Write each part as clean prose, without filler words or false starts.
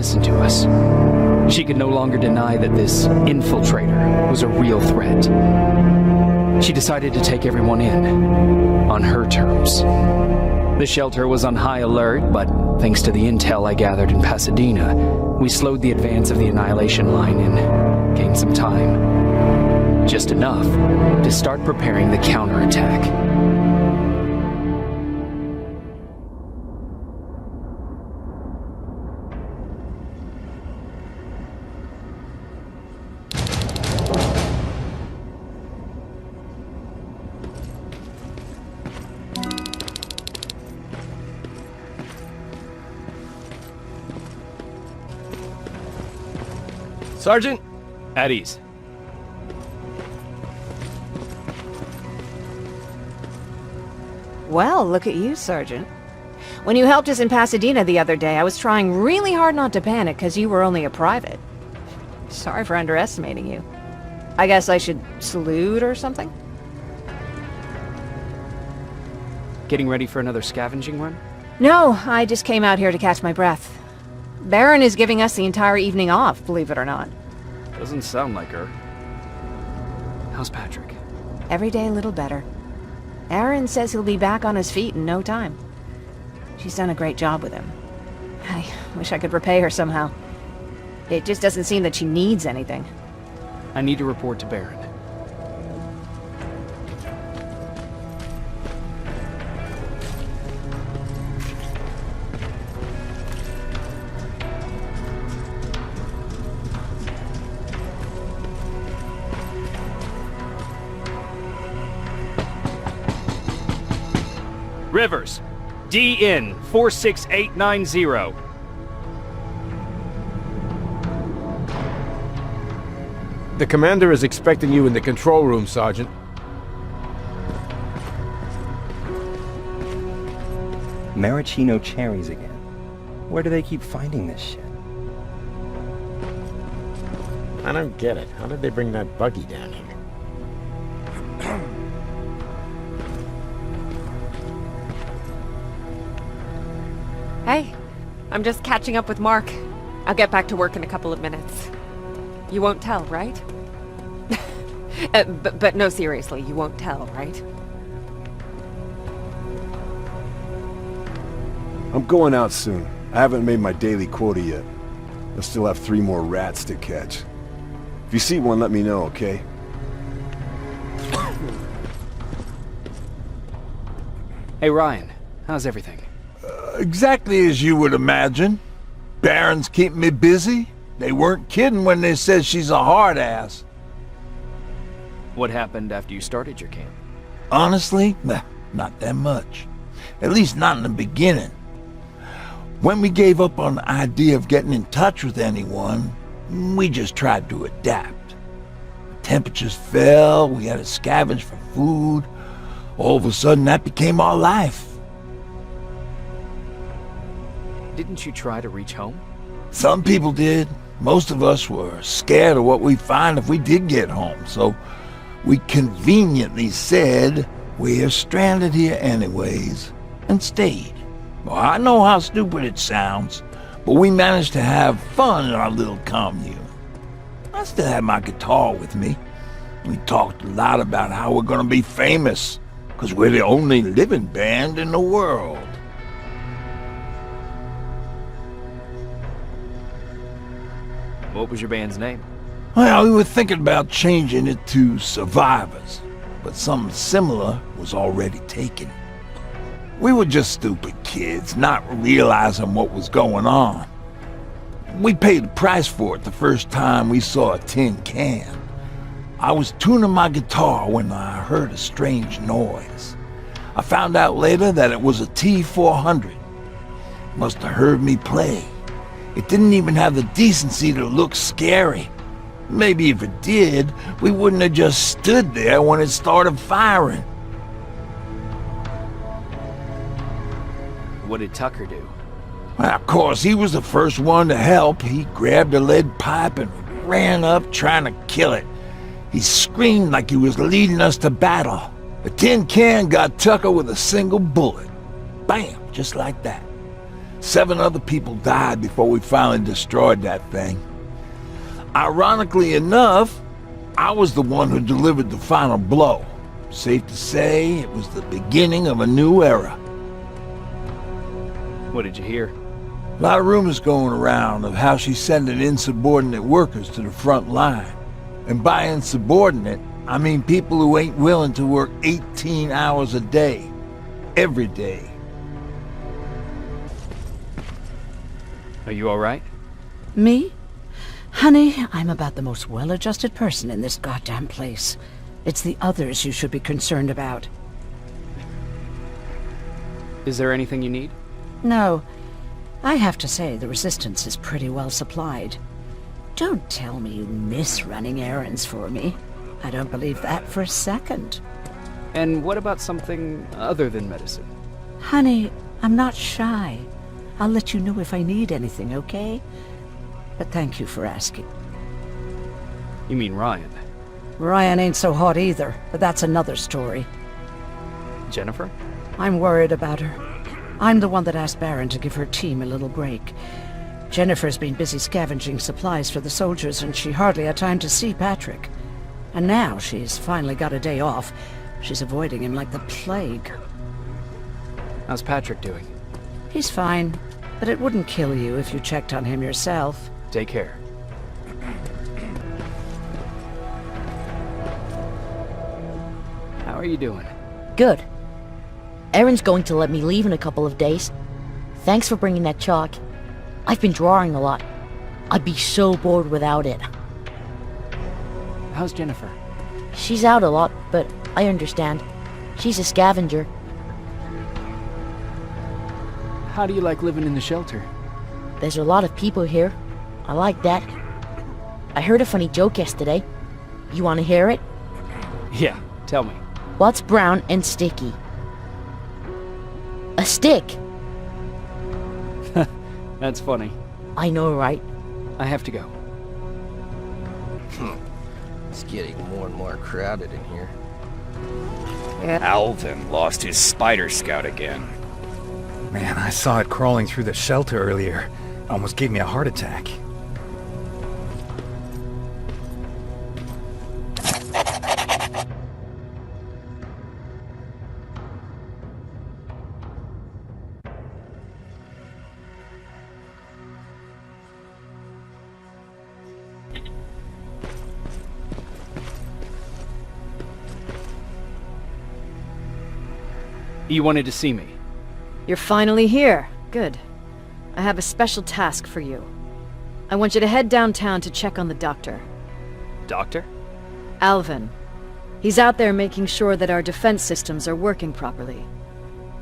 listen to us. She could no longer deny that this infiltrator was a real threat. She decided to take everyone in, on her terms. The shelter was on high alert, but thanks to the intel I gathered in Pasadena, we slowed the advance of the Annihilation Line and gained some time. Just enough to start preparing the counterattack. Sergeant, at ease. Well, look at you, Sergeant. When you helped us in Pasadena the other day, I was trying really hard not to panic because you were only a private. Sorry for underestimating you. I guess I should salute or something? Getting ready for another scavenging run? No, I just came out here to catch my breath. Baron is giving us the entire evening off, believe it or not. Doesn't sound like her. How's Patrick? Every day a little better. Aaron says he'll be back on his feet in no time. She's done a great job with him. I wish I could repay her somehow. It just doesn't seem that she needs anything. I need to report to Baron. Rivers, DN 46890. The commander is expecting you in the control room, Sergeant. Maraschino cherries again. Where do they keep finding this shit? I don't get it. How did they bring that buggy down here? Hey, I'm just catching up with Mark. I'll get back to work in a couple of minutes. You won't tell, right? But no, seriously, you won't tell, right? I'm going out soon. I haven't made my daily quota yet. I still have 3 more rats to catch. If you see one, let me know, okay? Hey Ryan, how's everything? Exactly as you would imagine. Baron's keeping me busy. They weren't kidding when they said she's a hard ass. What happened after you started your camp? Honestly, not that much. At least not in the beginning. When we gave up on the idea of getting in touch with anyone, we just tried to adapt. The temperatures fell, we had to scavenge for food. All of a sudden, that became our life. Didn't you try to reach home? Some people did. Most of us were scared of what we'd find if we did get home, so we conveniently said we're stranded here anyways, and stayed. Well, I know how stupid it sounds, but we managed to have fun in our little commune. I still had my guitar with me. We talked a lot about how we're gonna be famous, because we're the only living band in the world. What was your band's name? Well, we were thinking about changing it to Survivors, but something similar was already taken. We were just stupid kids, not realizing what was going on. We paid the price for it the first time we saw a tin can. I was tuning my guitar when I heard a strange noise. I found out later that it was a T-400. Must have heard me play. It didn't even have the decency to look scary. Maybe if it did, we wouldn't have just stood there when it started firing. What did Tucker do? Well, of course, he was the first one to help. He grabbed a lead pipe and ran up trying to kill it. He screamed like he was leading us to battle. The tin can got Tucker with a single bullet. Bam, just like that. 7 other people died before we finally destroyed that thing. Ironically enough, I was the one who delivered the final blow. Safe to say, it was the beginning of a new era. What did you hear? A lot of rumors going around of how she's sending insubordinate workers to the front line. And by insubordinate, I mean people who ain't willing to work 18 hours a day, every day. Are you alright? Me? Honey, I'm about the most well-adjusted person in this goddamn place. It's the others you should be concerned about. Is there anything you need? No. I have to say the Resistance is pretty well supplied. Don't tell me you miss running errands for me. I don't believe that for a second. And what about something other than medicine? Honey, I'm not shy. I'll let you know if I need anything, okay? But thank you for asking. You mean Ryan? Ryan ain't so hot either, but that's another story. Jennifer? I'm worried about her. I'm the one that asked Baron to give her team a little break. Jennifer's been busy scavenging supplies for the soldiers, and she hardly had time to see Patrick. And now she's finally got a day off. She's avoiding him like the plague. How's Patrick doing? He's fine, but it wouldn't kill you if you checked on him yourself. Take care. How are you doing? Good. Erin's going to let me leave in a couple of days. Thanks for bringing that chalk. I've been drawing a lot. I'd be so bored without it. How's Jennifer? She's out a lot, but I understand. She's a scavenger. How do you like living in the shelter? There's a lot of people here. I like that. I heard a funny joke yesterday. You want to hear it? Yeah, tell me. What's brown and sticky? A stick! That's funny. I know, right? I have to go. It's getting more and more crowded in here. Alvin lost his spider scout again. Man, I saw it crawling through the shelter earlier. Almost gave me a heart attack. You wanted to see me? You're finally here. Good. I have a special task for you. I want you to head downtown to check on the doctor. Doctor? Alvin. He's out there making sure that our defense systems are working properly.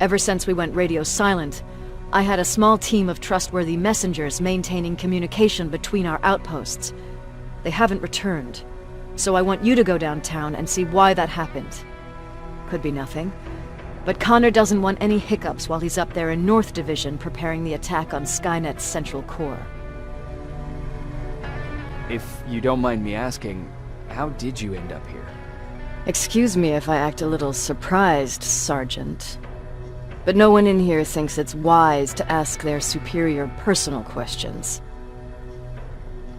Ever since we went radio silent, I had a small team of trustworthy messengers maintaining communication between our outposts. They haven't returned, so I want you to go downtown and see why that happened. Could be nothing. But Connor doesn't want any hiccups while he's up there in North Division preparing the attack on Skynet's central core. If you don't mind me asking, how did you end up here? Excuse me if I act a little surprised, Sergeant. But no one in here thinks it's wise to ask their superior personal questions.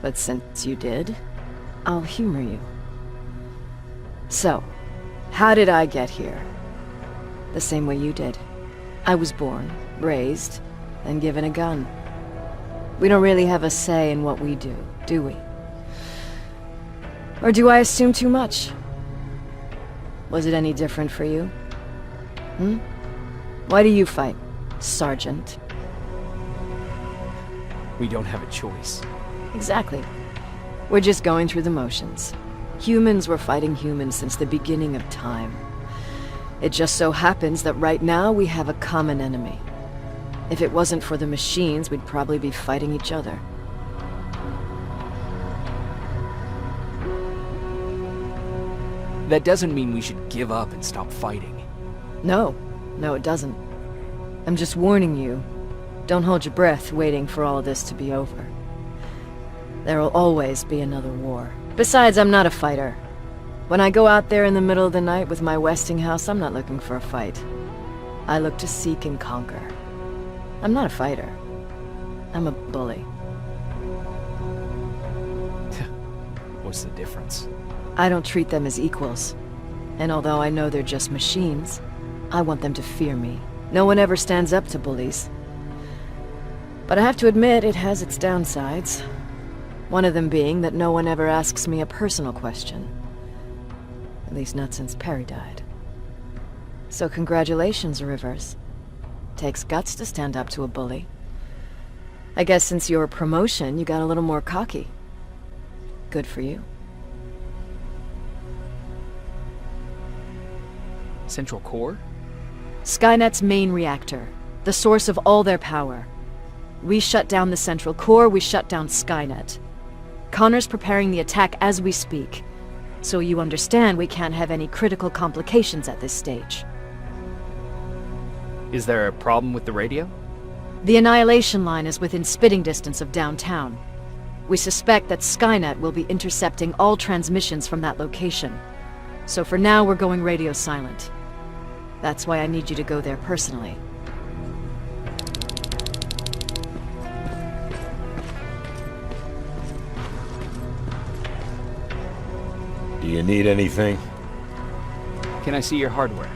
But since you did, I'll humor you. So, how did I get here? The same way you did. I was born, raised, and given a gun. We don't really have a say in what we do we? Or do I assume too much? Was it any different for you? Why do you fight, Sergeant? We don't have a choice. Exactly. We're just going through the motions. Humans were fighting humans since the beginning of time. It just so happens that right now we have a common enemy. If it wasn't for the machines, we'd probably be fighting each other. That doesn't mean we should give up and stop fighting. No, it doesn't. I'm just warning you. Don't hold your breath waiting for all of this to be over. There'll always be another war. Besides, I'm not a fighter. When I go out there in the middle of the night with my Westinghouse, I'm not looking for a fight. I look to seek and conquer. I'm not a fighter. I'm a bully. What's the difference? I don't treat them as equals. And although I know they're just machines, I want them to fear me. No one ever stands up to bullies. But I have to admit, it has its downsides. One of them being that no one ever asks me a personal question. At least not since Perry died. So congratulations, Rivers. Takes guts to stand up to a bully. I guess since your promotion, you got a little more cocky. Good for you. Central Core? Skynet's main reactor. The source of all their power. We shut down the Central Core, we shut down Skynet. Connor's preparing the attack as we speak. So you understand we can't have any critical complications at this stage. Is there a problem with the radio? The Annihilation Line is within spitting distance of downtown. We suspect that Skynet will be intercepting all transmissions from that location. So for now, we're going radio silent. That's why I need you to go there personally. Do you need anything? Can I see your hardware?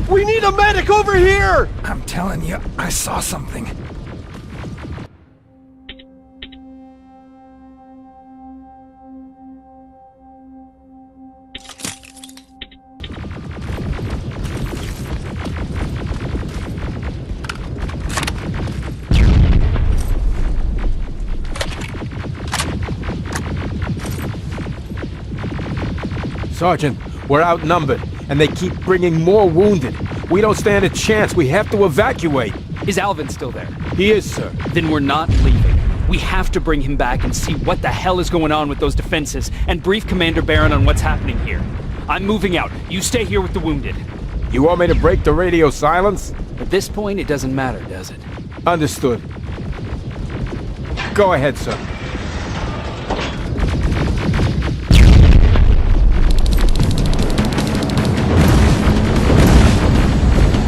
We need a medic over here! I'm telling you, I saw something. Sergeant, we're outnumbered, and they keep bringing more wounded. We don't stand a chance. We have to evacuate. Is Alvin still there? He is, sir. Then we're not leaving. We have to bring him back and see what the hell is going on with those defenses, and brief Commander Barron on what's happening here. I'm moving out. You stay here with the wounded. You want me to break the radio silence? At this point, it doesn't matter, does it? Understood. Go ahead, sir.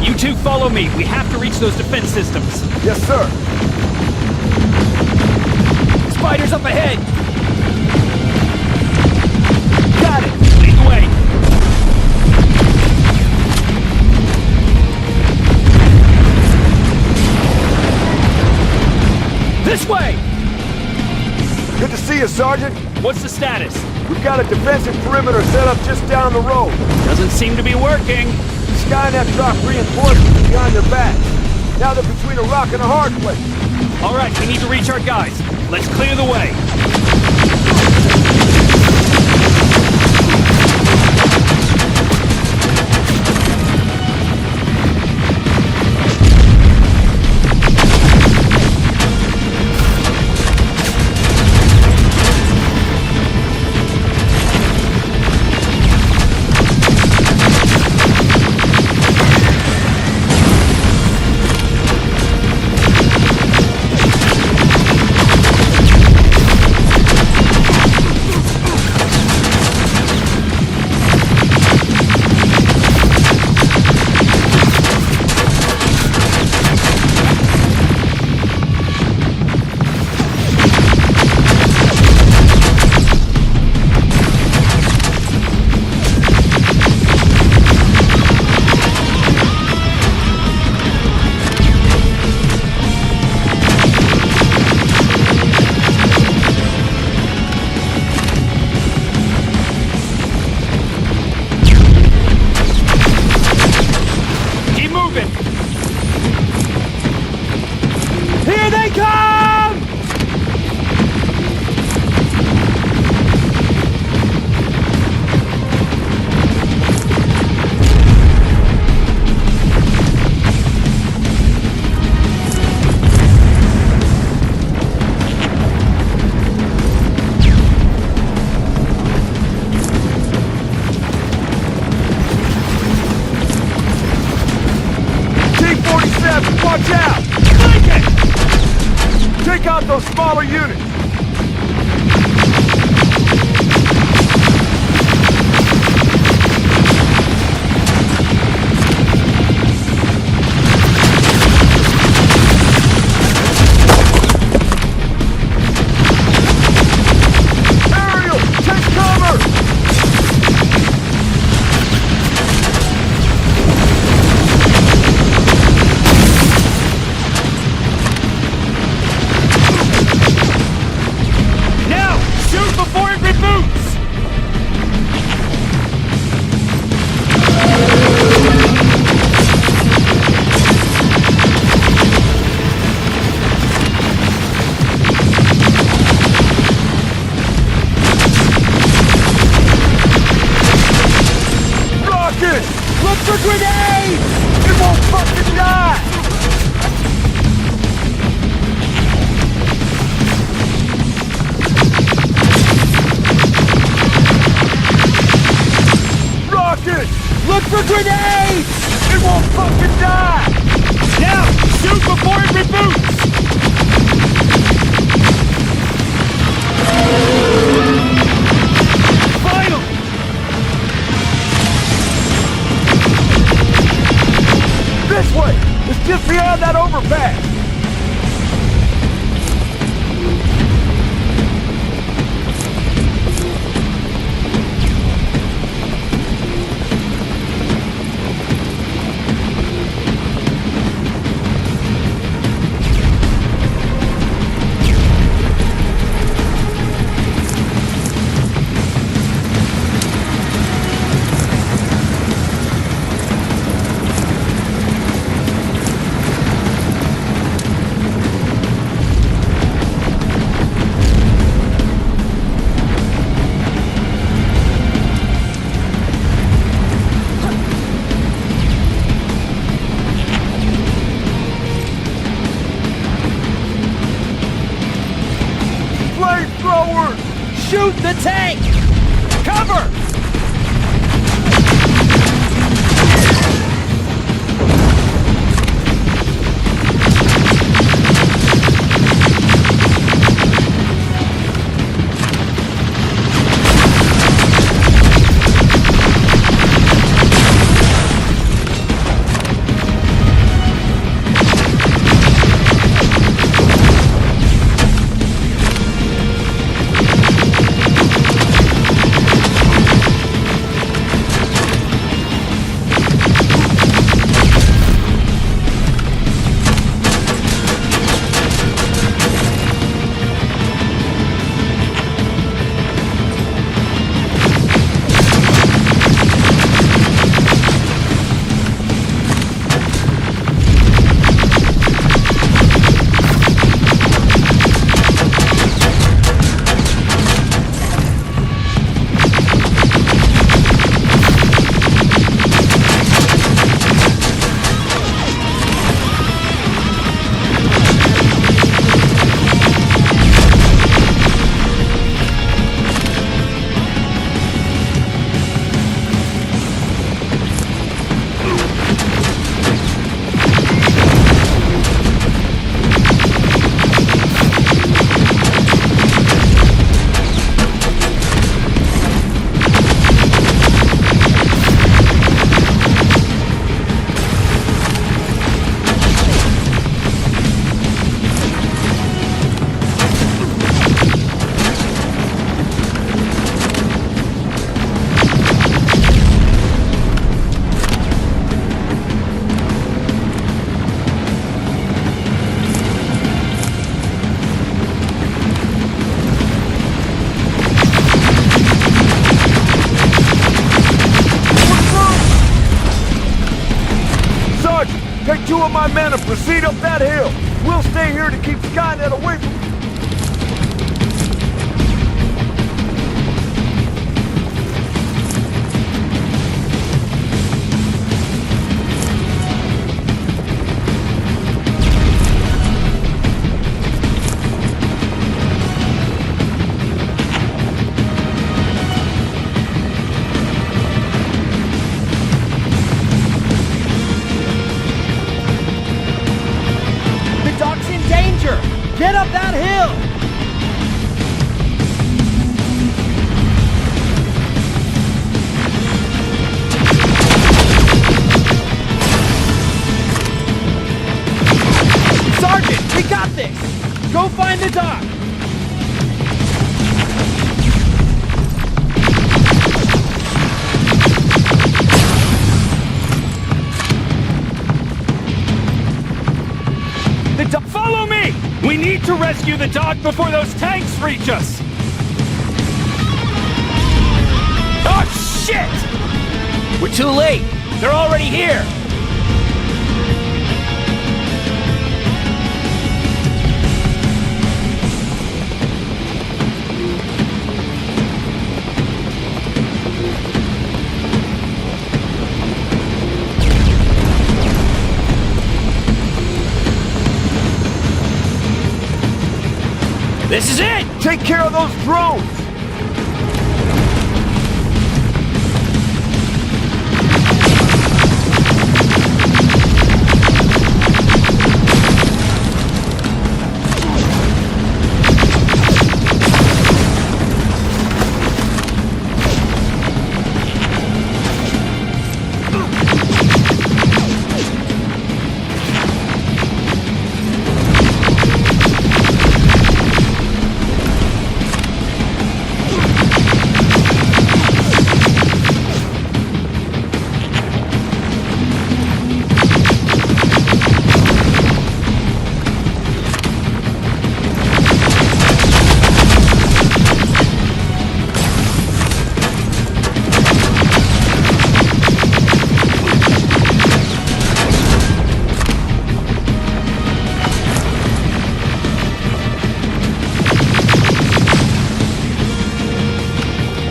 You two follow me. We have to reach those defense systems. Yes, sir. Spiders up ahead! Got it! Lead the way! This way! Good to see you, Sergeant. What's the status? We've got a defensive perimeter set up just down the road. Doesn't seem to be working. Skynet dropped reinforcements behind their backs. Now they're between a rock and a hard place. All right, we need to reach our guys. Let's clear the way. Take out those smaller units! Shoot the tank! Cover! Take 2 of my men and proceed up that hill. We'll stay here to keep Skynet away from... Get up that that hill! Sergeant, we got this! Go find the doc! Follow me! We need to rescue the doc before those tanks reach us! Oh, shit! We're too late! They're already here! This is it! Take care of those drones!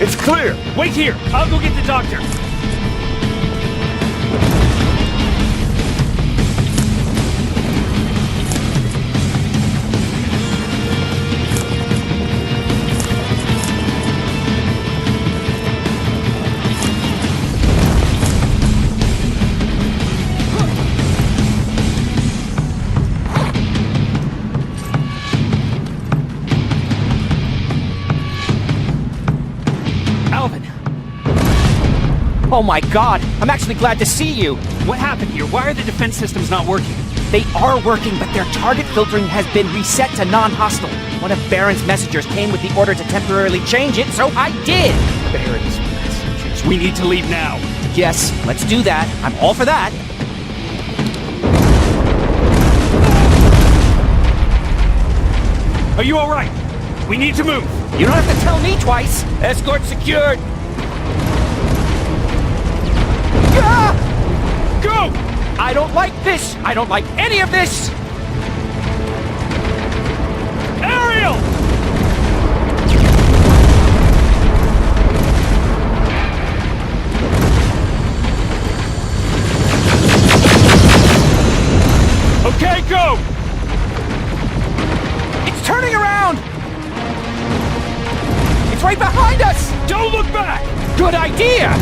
It's clear! Wait here! I'll go get the doctor! Oh my god! I'm actually glad to see you! What happened here? Why are the defense systems not working? They are working, but their target filtering has been reset to non-hostile. One of Baron's messengers came with the order to temporarily change it, so I did! Baron's messengers. We need to leave now. Yes, let's do that. I'm all for that. Are you alright? We need to move. You don't have to tell me twice. Escort secured. Go! I don't like this! I don't like any of this! Ariel! Okay, go! It's turning around! It's right behind us! Don't look back! Good idea!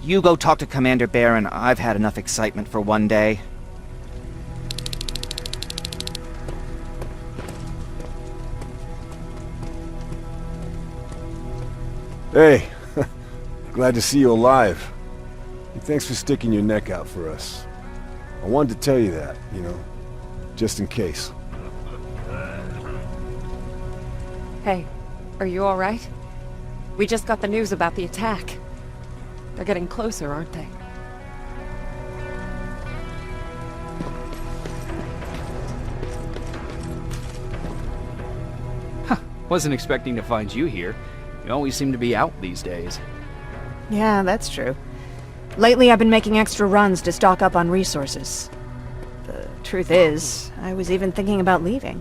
You go talk to Commander Baron. I've had enough excitement for one day. Hey, glad to see you alive. Thanks for sticking your neck out for us. I wanted to tell you that, just in case. Hey, are you alright? We just got the news about the attack. They're getting closer, aren't they? Wasn't expecting to find you here. You always seem to be out these days. Yeah, that's true. Lately I've been making extra runs to stock up on resources. The truth is, I was even thinking about leaving.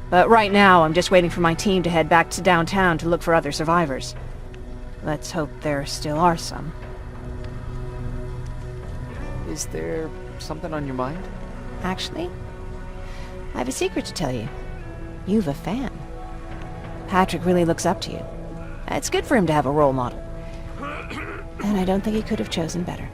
But right now, I'm just waiting for my team to head back to downtown to look for other survivors. Let's hope there still are some. Is there something on your mind? Actually, I have a secret to tell you. You've a fan. Patrick really looks up to you. It's good for him to have a role model. And I don't think he could have chosen better.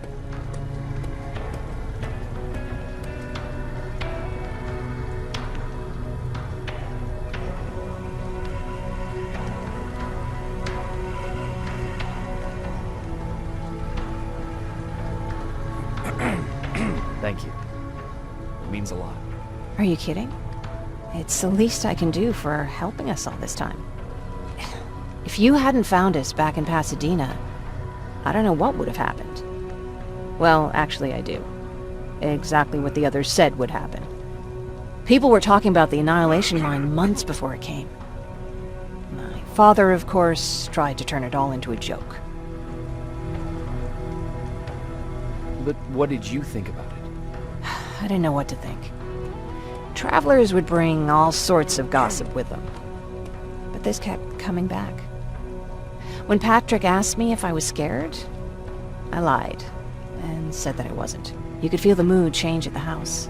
Thank you. It means a lot. Are you kidding? It's the least I can do for helping us all this time. If you hadn't found us back in Pasadena, I don't know what would have happened. Well, actually I do. Exactly what the others said would happen. People were talking about the annihilation line months before it came. My father, of course, tried to turn it all into a joke. But what did you think about it? I didn't know what to think. Travelers would bring all sorts of gossip with them. But this kept coming back. When Patrick asked me if I was scared, I lied and said that I wasn't. You could feel the mood change at the house.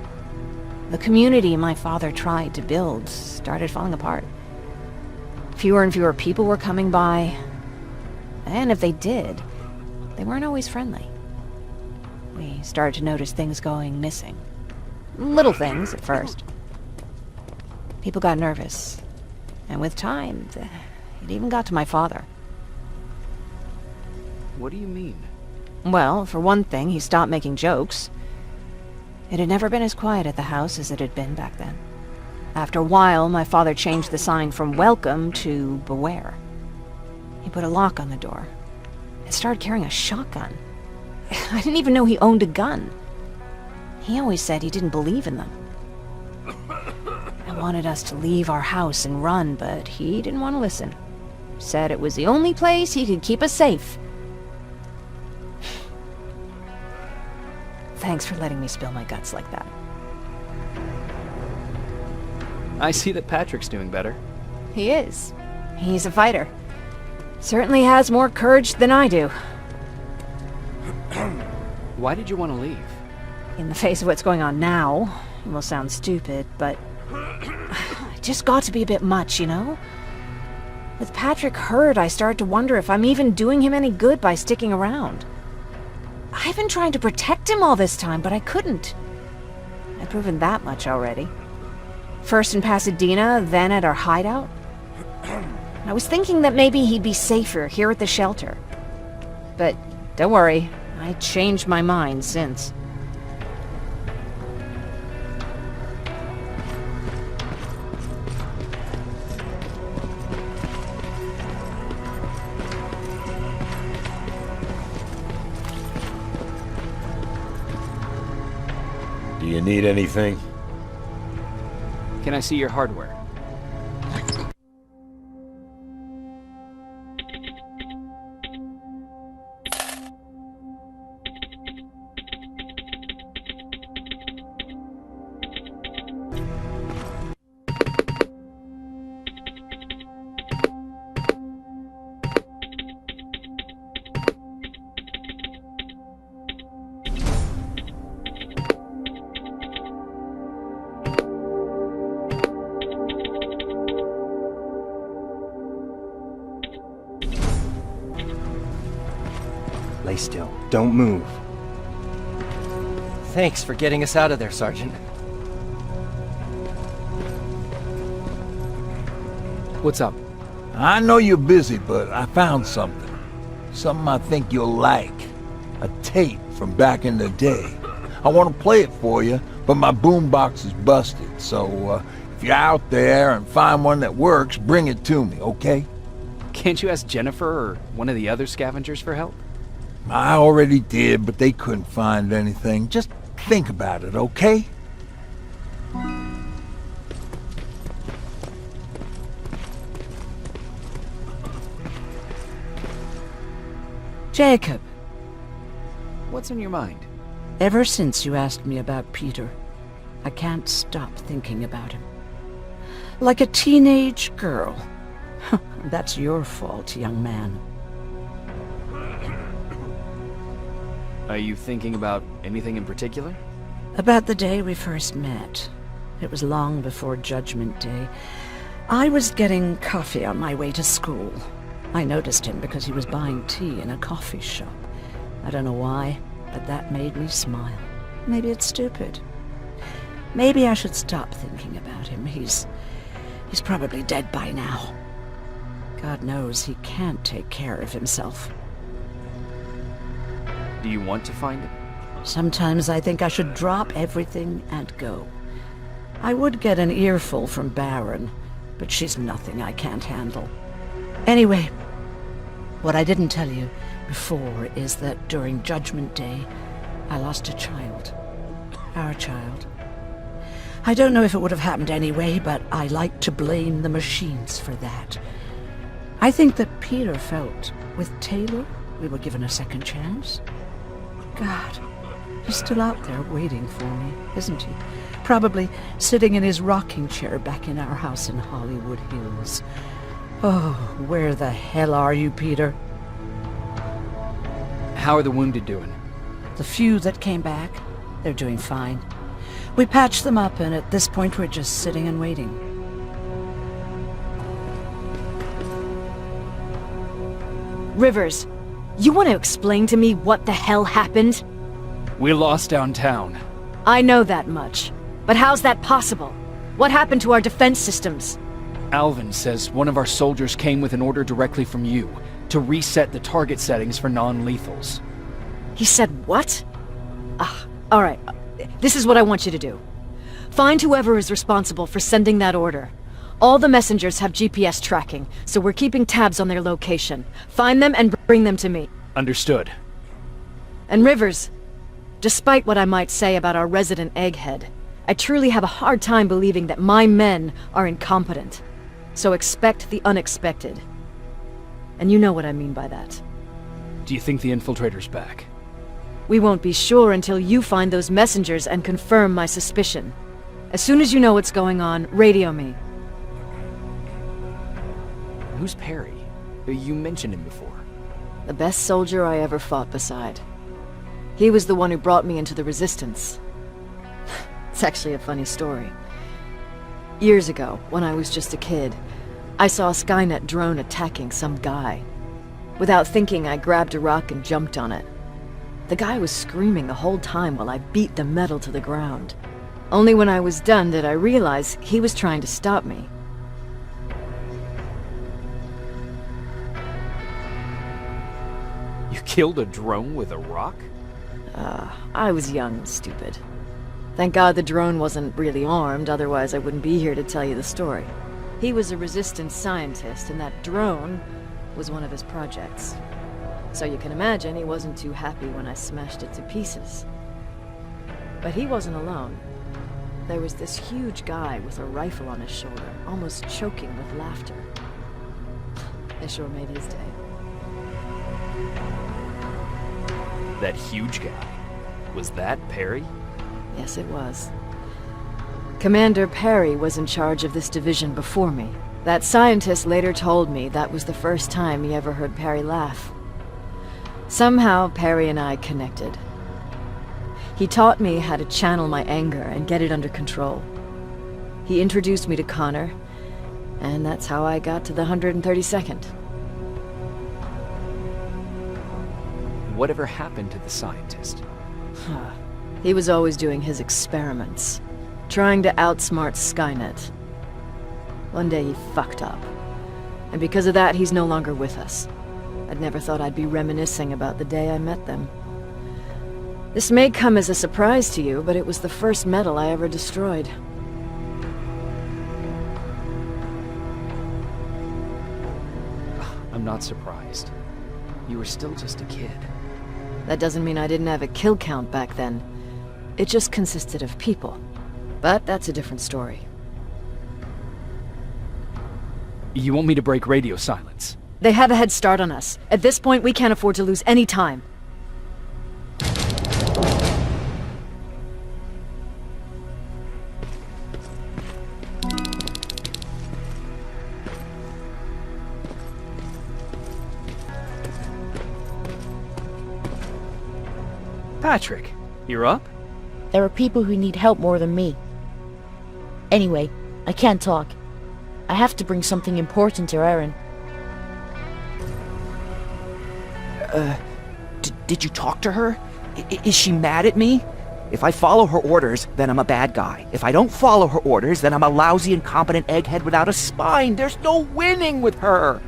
The community my father tried to build started falling apart. Fewer and fewer people were coming by, and if they did, they weren't always friendly. We started to notice things going missing. Little things at first. People got nervous, and with time, it even got to my father. What do you mean? Well, for one thing, he stopped making jokes. It had never been as quiet at the house as it had been back then. After a while, my father changed the sign from welcome to beware. He put a lock on the door and started carrying a shotgun. I didn't even know he owned a gun. He always said he didn't believe in them. I wanted us to leave our house and run, but he didn't want to listen. Said it was the only place he could keep us safe. Thanks for letting me spill my guts like that. I see that Patrick's doing better. He is. He's a fighter. Certainly has more courage than I do. Why did you want to leave? In the face of what's going on now, it will sound stupid, but it just got to be a bit much, you know? With Patrick hurt, I started to wonder if I'm even doing him any good by sticking around. I've been trying to protect him all this time, but I couldn't. I've proven that much already. First in Pasadena, then at our hideout. I was thinking that maybe he'd be safer here at the shelter. But don't worry, I changed my mind since. Do you need anything? Can I see your hardware? Lay still. Don't move. Thanks for getting us out of there, Sergeant. What's up? I know you're busy, but I found something. Something I think you'll like. A tape from back in the day. I want to play it for you, but my boombox is busted, so if you're out there and find one that works, bring it to me, okay? Can't you ask Jennifer or one of the other scavengers for help? I already did, but they couldn't find anything. Just think about it, okay? Jacob, What's on your mind? ever since you asked me about Peter, I can't stop thinking about him. Like a teenage girl. That's your fault, young man. Are you thinking about anything in particular? About the day we first met. It was long before Judgment Day. I was getting coffee on my way to school. I noticed him because he was buying tea in a coffee shop. I don't know why, but that made me smile. Maybe it's stupid. Maybe I should stop thinking about him. He's probably dead by now. God knows he can't take care of himself. Do you want to find him? Sometimes I think I should drop everything and go. I would get an earful from Baron, but she's nothing I can't handle. Anyway, what I didn't tell you before is that during Judgment Day, I lost a child. Our child. I don't know if it would have happened anyway, but I like to blame the machines for that. I think that Peter felt with Taylor we were given a second chance. God, he's still out there waiting for me, isn't he? Probably sitting in his rocking chair back in our house in Hollywood Hills. Oh, where the hell are you, Peter? How are the wounded doing? The few that came back, they're doing fine. We patched them up, and at this point we're just sitting and waiting. Rivers, you want to explain to me what the hell happened? We lost downtown. I know that much. But how's that possible? What happened to our defense systems? Alvin says one of our soldiers came with an order directly from you to reset the target settings for non-lethals. He said what? Alright. This is what I want you to do. Find whoever is responsible for sending that order. All the messengers have GPS tracking, so we're keeping tabs on their location. Find them and bring them to me. Understood. And Rivers, despite what I might say about our resident egghead, I truly have a hard time believing that my men are incompetent. So expect the unexpected. And you know what I mean by that. Do you think the infiltrator's back? We won't be sure until you find those messengers and confirm my suspicion. As soon as you know what's going on, radio me. Who's Perry? You mentioned him before. The best soldier I ever fought beside. He was the one who brought me into the Resistance. It's actually a funny story. Years ago, when I was just a kid, I saw a Skynet drone attacking some guy. Without thinking, I grabbed a rock and jumped on it. The guy was screaming the whole time while I beat the metal to the ground. Only when I was done did I realize he was trying to stop me. You killed a drone with a rock? I was young and stupid. Thank God the drone wasn't really armed, otherwise I wouldn't be here to tell you the story. He was a Resistance scientist, and that drone was one of his projects. So you can imagine he wasn't too happy when I smashed it to pieces. But he wasn't alone. There was this huge guy with a rifle on his shoulder, almost choking with laughter. I sure made his day. That huge guy. Was that Perry? Yes, it was. Commander Perry was in charge of this division before me. That scientist later told me that was the first time he ever heard Perry laugh. Somehow, Perry and I connected. He taught me how to channel my anger and get it under control. He introduced me to Connor, and that's how I got to the 132nd. Whatever happened to the scientist? He was always doing his experiments, trying to outsmart Skynet. One day he fucked up, and because of that he's no longer with us. I'd never thought I'd be reminiscing about the day I met them. This may come as a surprise to you, but it was the first metal I ever destroyed. I'm not surprised. You were still just a kid. That doesn't mean I didn't have a kill count back then. It just consisted of people. But that's a different story. You want me to break radio silence? They have a head start on us. At this point, we can't afford to lose any time. Patrick, you're up? There are people who need help more than me. Anyway, I can't talk. I have to bring something important to Erin. Did you talk to her? Is she mad at me? If I follow her orders, then I'm a bad guy. If I don't follow her orders, then I'm a lousy, incompetent egghead without a spine. There's no winning with her.